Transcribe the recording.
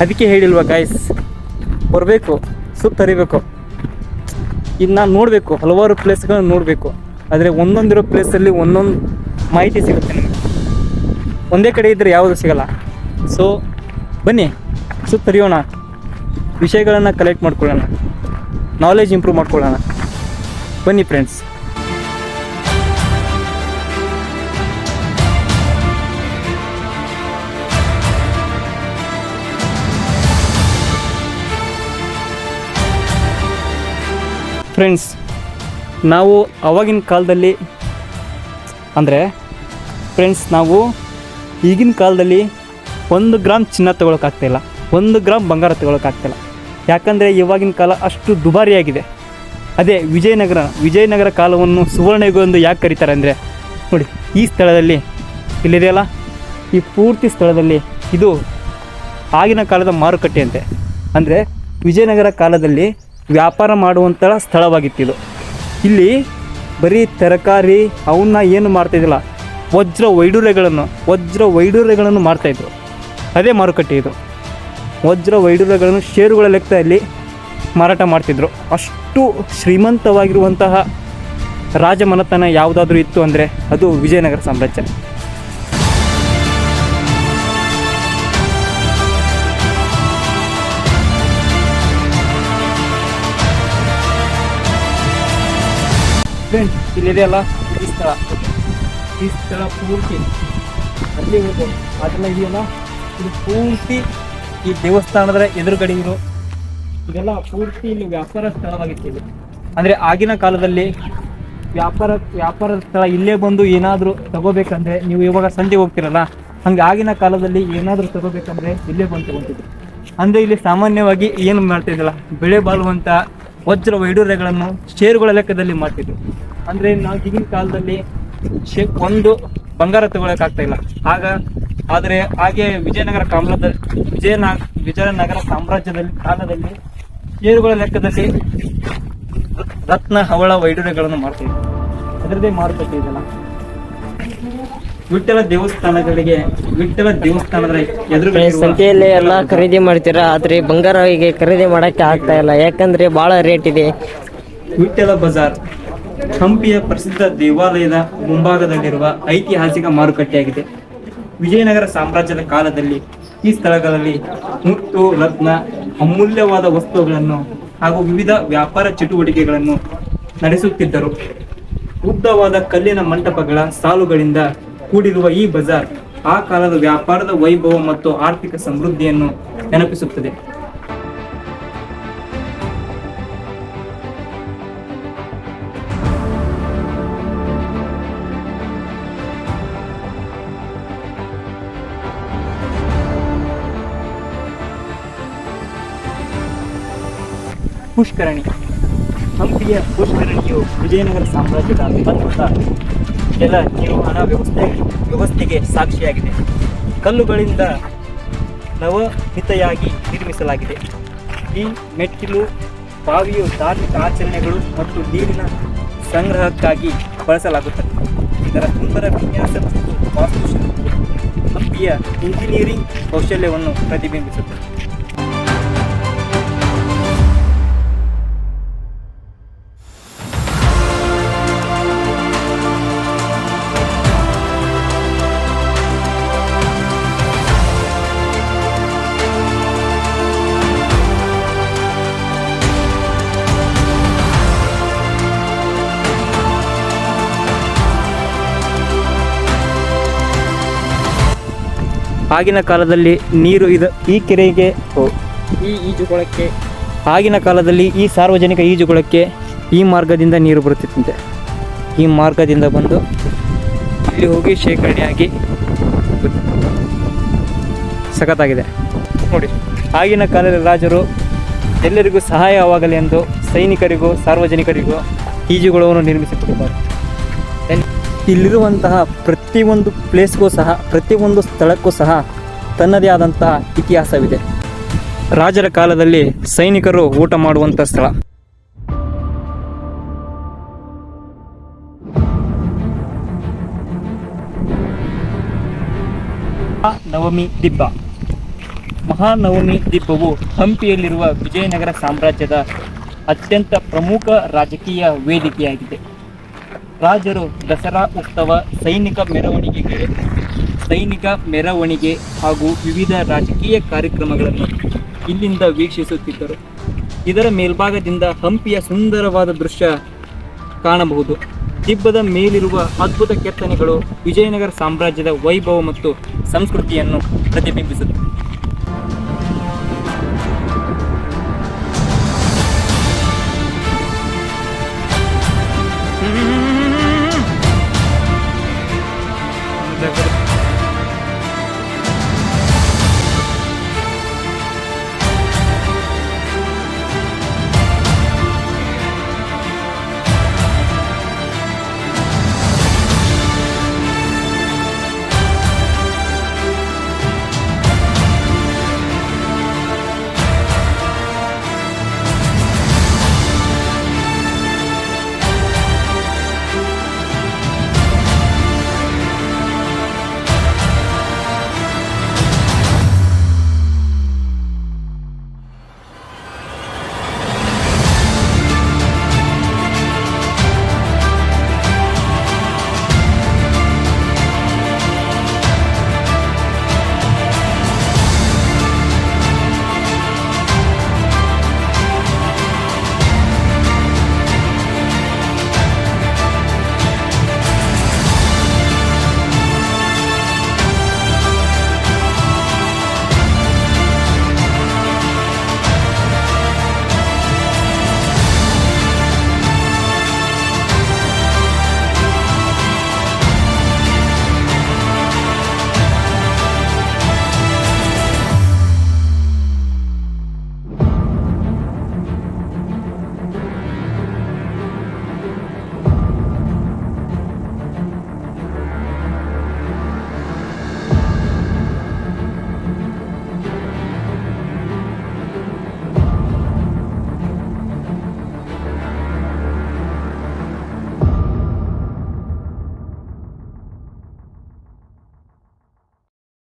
ಅದಕ್ಕೆ ಹೇಳಿಲ್ವ ಗಾಯ್ಸ್, ಬರಬೇಕು, ಸುತ್ತರಿಬೇಕು, ಇನ್ನು ನೋಡಬೇಕು, ಹಲವಾರು ಪ್ಲೇಸ್ಗಳನ್ನ ನೋಡಬೇಕು. ಆದರೆ ಒಂದೊಂದಿರೋ ಪ್ಲೇಸಲ್ಲಿ ಒಂದೊಂದು ಮಾಹಿತಿ ಸಿಗುತ್ತೆ ನಿಮಗೆ. ಒಂದೇ ಕಡೆ ಇದ್ದರೆ ಯಾವುದು ಸಿಗಲ್ಲ. ಸೊ ಬನ್ನಿ, ಸುತ್ತರಿಯೋಣ, ವಿಷಯಗಳನ್ನು ಕಲೆಕ್ಟ್ ಮಾಡ್ಕೊಳ್ಳೋಣ, ನಾಲೆಜ್ ಇಂಪ್ರೂವ್ ಮಾಡ್ಕೊಳ್ಳೋಣ. ಬನ್ನಿ ಫ್ರೆಂಡ್ಸ್. ಫ್ರೆಂಡ್ಸ್, ನಾವು ಅವಾಗಿನ ಕಾಲದಲ್ಲಿ ನಾವು ಈಗಿನ ಕಾಲದಲ್ಲಿ 1 ಗ್ರಾಮ್ ಚಿನ್ನ ತೊಗೊಳಕ್ಕಾಗ್ತಾಯಿಲ್ಲ, 1 ಗ್ರಾಮ್ ಬಂಗಾರ ತೊಗೊಳಕ್ಕಾಗ್ತಾಯಿಲ್ಲ. ಯಾಕಂದರೆ ಇವಾಗಿನ ಕಾಲ ಅಷ್ಟು ದುಬಾರಿಯಾಗಿದೆ. ಅದೇ ವಿಜಯನಗರ ಕಾಲವನ್ನು ಸುವರ್ಣಯುಗ ಎಂದು ಯಾಕೆ ಕರೀತಾರೆ ಅಂದರೆ, ನೋಡಿ ಈ ಸ್ಥಳದಲ್ಲಿ ಇಲ್ಲಿದೆಯಲ್ಲ, ಈ ಪೂರ್ತಿ ಸ್ಥಳದಲ್ಲಿ ಇದು ಆಗಿನ ಕಾಲದ ಮಾರುಕಟ್ಟೆ ಅಂತೆ. ಅಂದರೆ ವಿಜಯನಗರ ಕಾಲದಲ್ಲಿ ವ್ಯಾಪಾರ ಮಾಡುವಂಥ ಸ್ಥಳವಾಗಿತ್ತಿದು. ಇಲ್ಲಿ ಬರೀ ತರಕಾರಿ ಅವನ್ನ ಏನು ಮಾಡ್ತಾಯಿದ್ದಿಲ್ಲ, ವಜ್ರ ವೈಡೂರ್ಯಗಳನ್ನು ಮಾಡ್ತಾಯಿದ್ರು. ಅದೇ ಮಾರುಕಟ್ಟೆ ಇದು. ವಜ್ರ ವೈಡೂರ್ಯಗಳನ್ನು ಷೇರುಗಳ ಲೆಕ್ಕದಲ್ಲಿ ಮಾರಾಟ ಮಾಡ್ತಿದ್ರು. ಅಷ್ಟು ಶ್ರೀಮಂತವಾಗಿರುವಂತಹ ರಾಜಮನೆತನ ಯಾವುದಾದ್ರೂ ಇತ್ತು ಅಂದರೆ ಅದು ವಿಜಯನಗರ ಸಾಮ್ರಾಜ್ಯ. ಫ್ರೆಂಡ್ಸ್, ಇಲ್ಲಿದೆಯಲ್ಲ ಈ ಸ್ಥಳ ಪೂರ್ತಿ ಅಲ್ಲಿ ಅದೆಲ್ಲ ಇದೆಯಲ್ಲ, ಇದು ಪೂರ್ತಿ ಈ ದೇವಸ್ಥಾನದ ಎದುರುಗಡೆ ಇರೋ ಇದೆಲ್ಲ ಪೂರ್ತಿ ಇಲ್ಲಿ ವ್ಯಾಪಾರ ಸ್ಥಳವಾಗಿತ್ತು. ಅಂದರೆ ಆಗಿನ ಕಾಲದಲ್ಲಿ ವ್ಯಾಪಾರದ ಸ್ಥಳ ಇಲ್ಲೇ ಬಂದು ಏನಾದರೂ ತಗೋಬೇಕಂದ್ರೆ, ನೀವು ಇವಾಗ ಸಂಜೆ ಹೋಗ್ತಿರಲ್ಲ, ಹಂಗೆ ಆಗಿನ ಕಾಲದಲ್ಲಿ ಏನಾದರೂ ತಗೋಬೇಕಂದ್ರೆ ಇಲ್ಲೇ ಬಂದು ತಗೊತಿದ್ರು. ಅಂದರೆ ಇಲ್ಲಿ ಸಾಮಾನ್ಯವಾಗಿ ಏನು ಮಾಡ್ತಿದ್ದಿಲ್ಲ, ಬೆಳೆ ಬಾಳುವಂಥ ವಜ್ರ ವೈಡೂರ್ಯಗಳನ್ನು ಷೇರುಗಳ ಲೆಕ್ಕದಲ್ಲಿ ಮಾಡ್ತಿದ್ರು. ಅಂದರೆ ನಾವು ಈಗಿನ ಕಾಲದಲ್ಲಿ ಒಂದು ಬಂಗಾರ ತಗೊಳಕ್ಕಾಗ್ತಾಯಿಲ್ಲ. ಆದರೆ ಹಾಗೆ ವಿಜಯನಗರ ಸಾಮ್ರಾಜ್ಯದಲ್ಲಿ ಕಾಲದಲ್ಲಿ ಷೇರುಗಳ ಲೆಕ್ಕದಲ್ಲಿ ರತ್ನ ಹವಳ ವೈಡೂರ್ಯಗಳನ್ನು ಮಾಡ್ತಿದ್ರು. ಅದರದ್ದೇ ಮಾರುಕಟ್ಟೆ ಇದೆಲ್ಲ. ವಿಠ್ಠಲ ದೇವಸ್ಥಾನದ ಎದುರುಗಡೆ ಸಂತೆಯಲ್ಲಿ ಎಲ್ಲ ಖರೀದಿ ಮಾಡ್ತೀರಾ, ಆದ್ರೆ ಬಂಗಾರ ಹೀಗೆ ಖರೀದಿ ಮಾಡಕ್ಕೆ ಆಗ್ತಾ ಇಲ್ಲ, ಯಾಕಂದ್ರೆ ಬಹಳ ರೇಟ್ ಇದೆ. ವಿಠ್ಠಲ ಬಜಾರ್ ಹಂಪಿಯ ಪ್ರಸಿದ್ಧ ದೇವಾಲಯದ ಮುಂಭಾಗದಲ್ಲಿರುವ ಐತಿಹಾಸಿಕ ಮಾರುಕಟ್ಟೆಯಾಗಿದೆ. ವಿಜಯನಗರ ಸಾಮ್ರಾಜ್ಯದ ಕಾಲದಲ್ಲಿ ಈ ಸ್ಥಳಗಳಲ್ಲಿ ಮುತ್ತು, ರತ್ನ, ಅಮೂಲ್ಯವಾದ ವಸ್ತುಗಳನ್ನು ಹಾಗೂ ವಿವಿಧ ವ್ಯಾಪಾರ ಚಟುವಟಿಕೆಗಳನ್ನು ನಡೆಸುತ್ತಿದ್ದರು. ಉದ್ದವಾದ ಕಲ್ಲಿನ ಮಂಟಪಗಳ ಸಾಲುಗಳಿಂದ ಕೂಡಿರುವ ಈ ಬಜಾರ್ ಆ ಕಾಲದ ವ್ಯಾಪಾರದ ವೈಭವ ಮತ್ತು ಆರ್ಥಿಕ ಸಮೃದ್ಧಿಯನ್ನು ನೆನಪಿಸುತ್ತದೆ. ಪುಷ್ಕರಣಿ. ಹಂಪಿಯ ಪುಷ್ಕರಣಿಯು ವಿಜಯನಗರ ಸಾಮ್ರಾಜ್ಯದ ಅದ್ಭುತ ಜಲ ನಿರ್ವಹಣಾ ವ್ಯವಸ್ಥೆಗೆ ಸಾಕ್ಷಿಯಾಗಿದೆ. ಕಲ್ಲುಗಳಿಂದ ನವಹಿತಯಾಗಿ ನಿರ್ಮಿಸಲಾಗಿದೆ. ಈ ಮೆಟ್ಟಿಲು ಬಾವಿಯು ಧಾರ್ಮಿಕ ಆಚರಣೆಗಳು ಮತ್ತು ನೀರಿನ ಸಂಗ್ರಹಕ್ಕಾಗಿ ಬಳಸಲಾಗುತ್ತದೆ. ಇದರ ಸುಂದರ ವಿನ್ಯಾಸ ಮತ್ತು ವಾಸ್ತುಶಿಲ್ಪವು ಹಂಪಿಯ ಇಂಜಿನಿಯರಿಂಗ್ ಕೌಶಲ್ಯವನ್ನು ಪ್ರತಿಬಿಂಬಿಸುತ್ತದೆ. ಆಗಿನ ಕಾಲದಲ್ಲಿ ನೀರು ಈ ಕೆರೆಗೆ ಈ ಈಜುಕೊಳಕ್ಕೆ ಆಗಿನ ಕಾಲದಲ್ಲಿ ಈ ಸಾರ್ವಜನಿಕ ಈಜುಕೊಳಕ್ಕೆ ಈ ಮಾರ್ಗದಿಂದ ನೀರು ಬರುತ್ತಿತ್ತಂತೆ. ಈ ಮಾರ್ಗದಿಂದ ಬಂದು ಇಲ್ಲಿ ಹೋಗಿ ಶೇಖರಣೆಯಾಗಿ ಸಖತ್ತಾಗಿದೆ ನೋಡಿ. ಆಗಿನ ಕಾಲದ ರಾಜರು ಎಲ್ಲರಿಗೂ ಸಹಾಯವಾಗಲಿ ಎಂದು ಸೈನಿಕರಿಗೂ ಸಾರ್ವಜನಿಕರಿಗೂ ಈಜುಕೊಳವನ್ನು ನಿರ್ಮಿಸಿಕೊಟ್ಟಿದ್ದಾರೆ. ಇಲ್ಲಿರುವಂತಹ ಪ್ರತಿಯೊಂದು ಪ್ಲೇಸ್ಗೂ ಸಹ, ಪ್ರತಿಯೊಂದು ಸ್ಥಳಕ್ಕೂ ಸಹ ತನ್ನದೇ ಆದಂತಹ ಇತಿಹಾಸವಿದೆ. ರಾಜರ ಕಾಲದಲ್ಲಿ ಸೈನಿಕರು ಊಟ ಮಾಡುವಂಥ ಸ್ಥಳ. ನವಮಿ ದಿಬ್ಬ. ಮಹಾನವಮಿ ದಿಬ್ಬವು ಹಂಪಿಯಲ್ಲಿರುವ ವಿಜಯನಗರ ಸಾಮ್ರಾಜ್ಯದ ಅತ್ಯಂತ ಪ್ರಮುಖ ರಾಜಕೀಯ ವೇದಿಕೆಯಾಗಿದೆ. ರಾಜರು ದಸರಾ ಉತ್ಸವ, ಸೈನಿಕ ಮೆರವಣಿಗೆ ಹಾಗೂ ವಿವಿಧ ರಾಜಕೀಯ ಕಾರ್ಯಕ್ರಮಗಳನ್ನು ಇಲ್ಲಿಂದ ವೀಕ್ಷಿಸುತ್ತಿದ್ದರು. ಇದರ ಮೇಲ್ಭಾಗದಿಂದ ಹಂಪಿಯ ಸುಂದರವಾದ ದೃಶ್ಯ ಕಾಣಬಹುದು. ದಿಬ್ಬದ ಮೇಲಿರುವ ಅದ್ಭುತ ಕೆತ್ತನೆಗಳು ವಿಜಯನಗರ ಸಾಮ್ರಾಜ್ಯದ ವೈಭವ ಮತ್ತು ಸಂಸ್ಕೃತಿಯನ್ನು ಪ್ರತಿಬಿಂಬಿಸುತ್ತವೆ.